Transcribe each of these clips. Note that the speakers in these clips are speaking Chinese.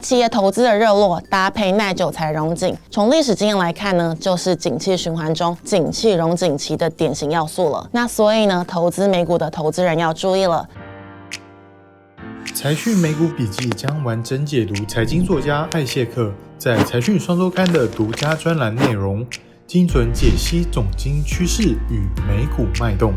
企业投资的热络搭配耐久材荣景，从历史经验来看呢，就是景气循环中景气荣景期的典型要素了。那所以呢，投资美股的投资人要注意了。财讯美股笔记将完整解读财经作家艾谢克在财讯双周刊的独家专栏内容，精准解析总经趋势与美股脉动。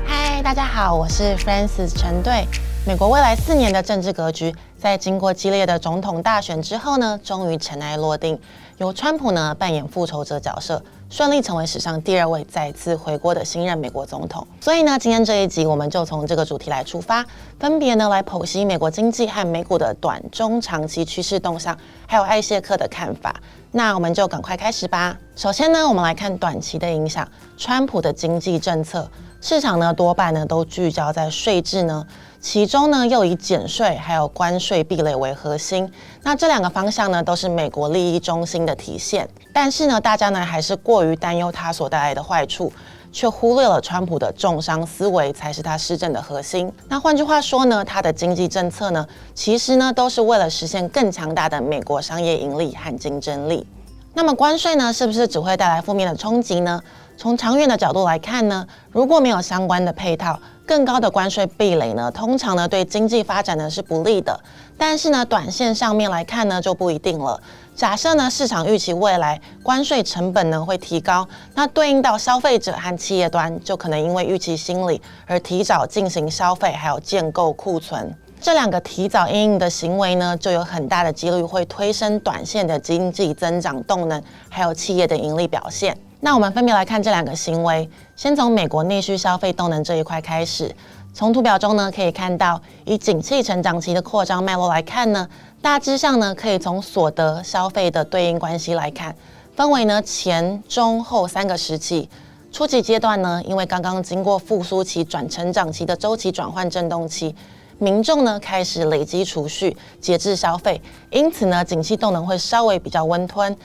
嗨，大家好，我是 Francis 陈队。美国未来4年的政治格局，在经过激烈的总统大选之后呢，终于尘埃落定。由川普呢扮演复仇者角色，顺利成为史上第2位再次回国的新任美国总统。所以呢，今天这一集我们就从这个主题来出发，分别呢来剖析美国经济和美股的短、中、长期趋势动向，还有艾谢克的看法。那我们就赶快开始吧。首先呢，我们来看短期的影响，川普的经济政策。市场呢多半呢都聚焦在税制呢，其中呢又以减税还有关税壁垒为核心。那这2个方向呢都是美国利益中心的体现。但是呢，大家呢还是过于担忧它所带来的坏处，却忽略了川普的重商思维才是他施政的核心。那换句话说呢，他的经济政策呢，其实呢都是为了实现更强大的美国商业盈利和竞争力。那么关税呢，是不是只会带来负面的冲击呢？从长远的角度来看呢，如果没有相关的配套，更高的关税壁垒呢，通常呢对经济发展呢是不利的。但是呢，短线上面来看呢，就不一定了。假设呢，市场预期未来关税成本呢会提高，那对应到消费者和企业端，就可能因为预期心理而提早进行消费，还有建构库存。这2个提早因应的行为呢，就有很大的几率会推升短线的经济增长动能，还有企业的盈利表现。那我们分别来看这2个行为，先从美国内需消费动能这一块开始。从图表中呢，可以看到，以景气成长期的扩张脉络来看呢，大致上呢，可以从所得消费的对应关系来看，分为呢前、中、后3个时期。初期阶段呢，因为刚刚经过复苏期转成长期的周期转换震动期，民众呢开始累积储蓄、节制消费，因此呢，景气动能会稍微比较温吞。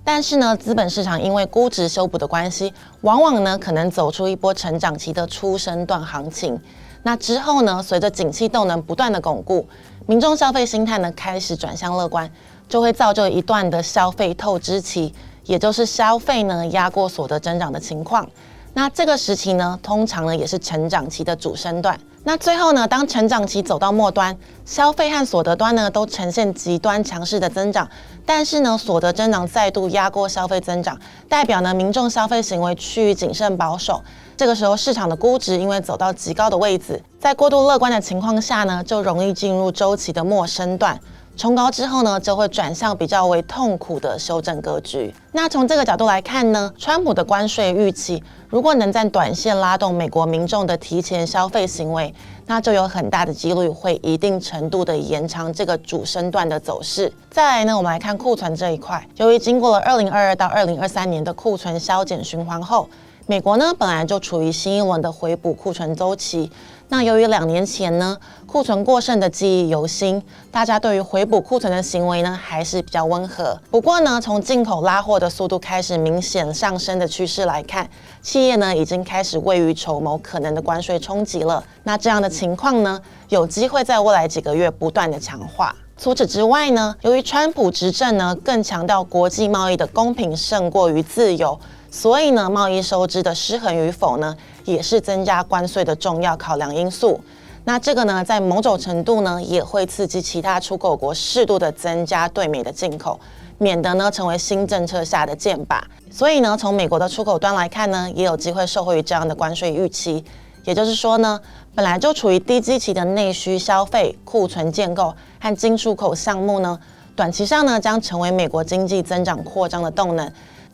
但是呢，资本市场因为估值修补的关系，往往呢可能走出一波成长期的初升段行情。那之后呢，随着景气动能不断的巩固，民众消费心态呢开始转向乐观，就会造就一段的消费透支期，也就是消费呢压过所得增长的情况。那这个时期呢，通常呢也是成长期的主升段。那最后呢，当成长期走到末端，消费和所得端呢都呈现极端强势的增长，但是呢，所得增长再度压过消费增长，代表呢民众消费行为趋于谨慎保守。这个时候，市场的估值因为走到极高的位置，在过度乐观的情况下呢，就容易进入周期的末升段。冲高之后呢，就会转向比较为痛苦的修正格局。那从这个角度来看呢，川普的关税预期如果能在短线拉动美国民众的提前消费行为，那就有很大的几率会一定程度的延长这个主升段的走势。再来呢，我们来看库存这一块，由于经过了2022到2023年的库存削减循环后，美国呢本来就处于新一轮的回补库存周期。那由于2年前呢库存过剩的记忆犹新，大家对于回补库存的行为呢还是比较温和。不过呢，从进口拉货的速度开始明显上升的趋势来看，企业呢已经开始未雨绸缪可能的关税冲击了。那这样的情况呢，有机会在未来几个月不断的强化。除此之外呢，由于川普执政呢更强调国际贸易的公平胜过于自由，所以呢，贸易收支的失衡与否呢，也是增加关税的重要考量因素。那这个呢，在某种程度呢，也会刺激其他出口国适度的增加对美的进口，免得呢成为新政策下的箭靶。所以呢，从美国的出口端来看呢，也有机会受惠于这样的关税预期。也就是说呢，本来就处于低基期的内需消费、库存建构和进出口项目呢，短期上呢将成为美国经济增长扩张的动能。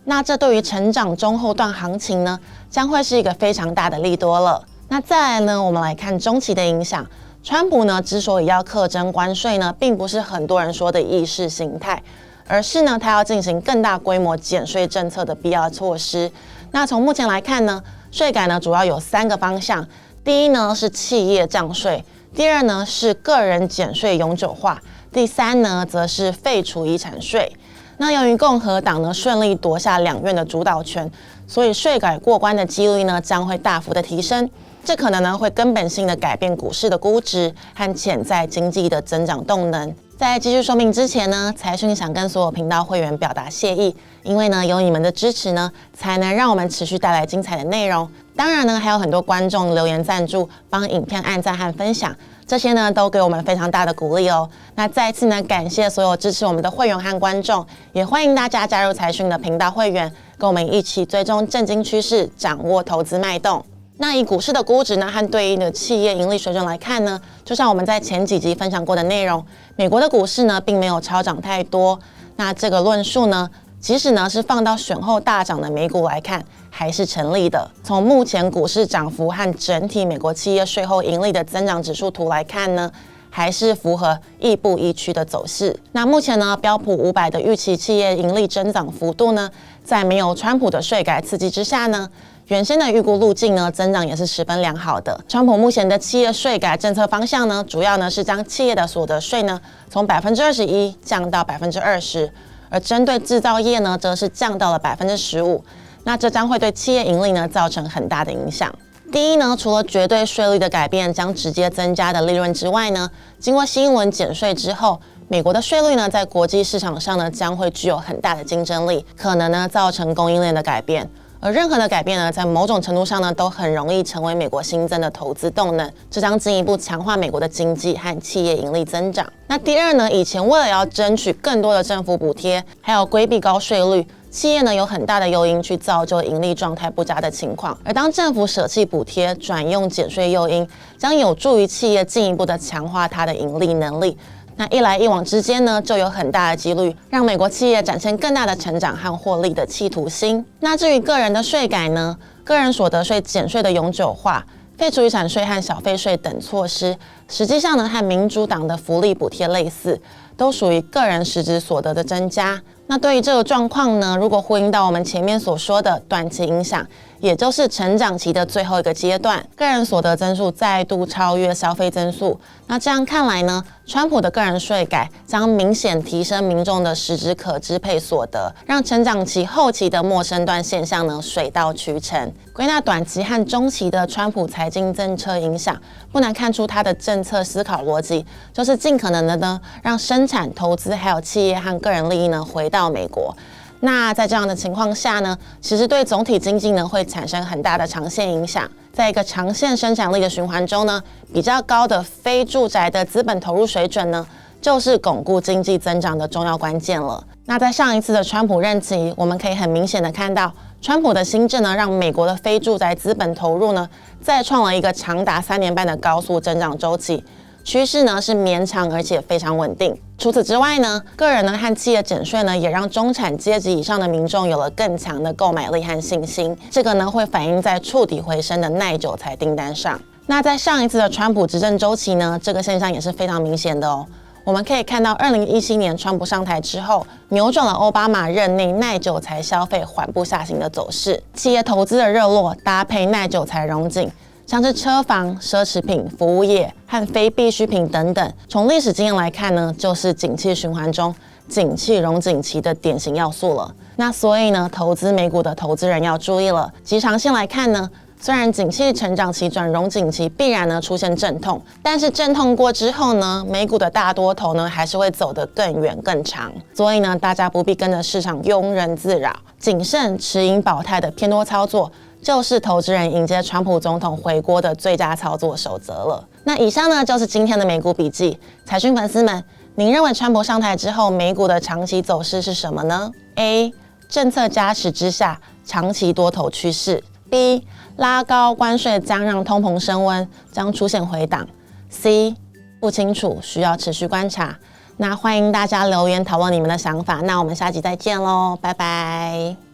那这对于成长中后段行情呢，将会是一个非常大的利多了。那再来呢，我们来看中期的影响。川普呢之所以要课征关税呢，并不是很多人说的意识形态，而是呢他要进行更大规模减税政策的必要措施。那从目前来看呢，税改呢主要有3个方向。第一呢是企业降税，第2呢是个人减税永久化，第3呢则是废除遗产税。那由于共和党呢顺利夺下2院的主导权，所以税改过关的几率呢将会大幅的提升。这可能呢会根本性的改变股市的估值和潜在经济的增长动能。在继续说明之前呢，财讯想跟所有频道会员表达谢意，因为呢有你们的支持呢，才能让我们持续带来精彩的内容。当然呢，还有很多观众留言赞助，帮影片按赞和分享，这些呢都给我们非常大的鼓励哦。那再次呢，感谢所有支持我们的会员和观众，也欢迎大家加入财讯的频道会员，跟我们一起追踪政经趋势，掌握投资脉动。那以股市的估值呢和对应的企业盈利水准来看呢，就像我们在前几集分享过的内容，美国的股市呢并没有超涨太多。那这个论述呢，即使呢是放到选后大涨的美股来看，还是成立的。从目前股市涨幅和整体美国企业税后盈利的增长指数图来看呢，还是符合亦步亦趋的走势。那目前呢，标普500的预期企业盈利增长幅度呢，在没有川普的税改刺激之下呢，原先的预估路径呢，增长也是十分良好的。川普目前的企业税改政策方向呢，主要呢是将企业的所得税呢从21%降到20%，而针对制造业呢，则是降到了15%。那这将会对企业盈利呢造成很大的影响。第一呢，除了绝对税率的改变将直接增加的利润之外呢，经过新一轮减税之后，美国的税率呢在国际市场上呢将会具有很大的竞争力，可能呢造成供应链的改变。而任何的改变呢，在某种程度上呢，都很容易成为美国新增的投资动能，这将进一步强化美国的经济和企业盈利增长。那第二呢，以前为了要争取更多的政府补贴，还有规避高税率，企业呢有很大的诱因去造就盈利状态不佳的情况。而当政府舍弃补贴，转用减税诱因，将有助于企业进一步的强化它的盈利能力。那一来一往之间呢，就有很大的几率让美国企业展现更大的成长和获利的企图心。那至于个人的税改呢，个人所得税减税的永久化、废除遗产税和小费税等措施，实际上呢和民主党的福利补贴类似，都属于个人实质所得的增加。那对于这个状况呢，如果呼应到我们前面所说的短期影响，也就是成长期的最后一个阶段，个人所得增速再度超越消费增速。那这样看来呢，川普的个人税改将明显提升民众的实质可支配所得，让成长期后期的末身段现象呢水到渠成。归纳短期和中期的川普财经政策影响，不难看出他的政策思考逻辑就是尽可能的呢让生产、投资还有企业和个人利益呢回到美国。那在这样的情况下呢，其实对总体经济呢会产生很大的长线影响。在一个长线生产力的循环中呢，比较高的非住宅的资本投入水准呢，就是巩固经济增长的重要关键了。那在上一次的川普任期，我们可以很明显的看到，川普的新政呢，让美国的非住宅资本投入呢，再创了一个长达3年半的高速增长周期。趋势呢是绵长而且非常稳定。除此之外呢，个人呢和企业减税呢，也让中产阶级以上的民众有了更强的购买力和信心。这个呢会反映在触底回升的耐久材订单上。那在上一次的川普执政周期呢，这个现象也是非常明显的哦。我们可以看到2017年川普上台之后，扭转了奥巴马任内耐久材消费缓步下行的走势。企业投资的热络搭配耐久材荣景，像是车房、奢侈品、服务业和非必需品等等，从历史经验来看呢，就是景气循环中景气荣景期的典型要素了。那所以呢，投资美股的投资人要注意了。极长线来看呢，虽然景气成长期转荣景期必然呢出现阵痛，但是阵痛过之后呢，美股的大多头呢还是会走得更远更长。所以呢，大家不必跟着市场庸人自扰，谨慎持盈保泰的偏多操作，就是投资人迎接川普总统回国的最佳操作守则了。那以上呢就是今天的美股笔记。财讯粉丝们，您认为川普上台之后美股的长期走势是什么呢？ A. 政策加持之下长期多头趋势。 B. 拉高关税将让通膨升温，将出现回档。 C. 不清楚，需要持续观察。那欢迎大家留言讨论你们的想法。那我们下集再见喽，拜拜。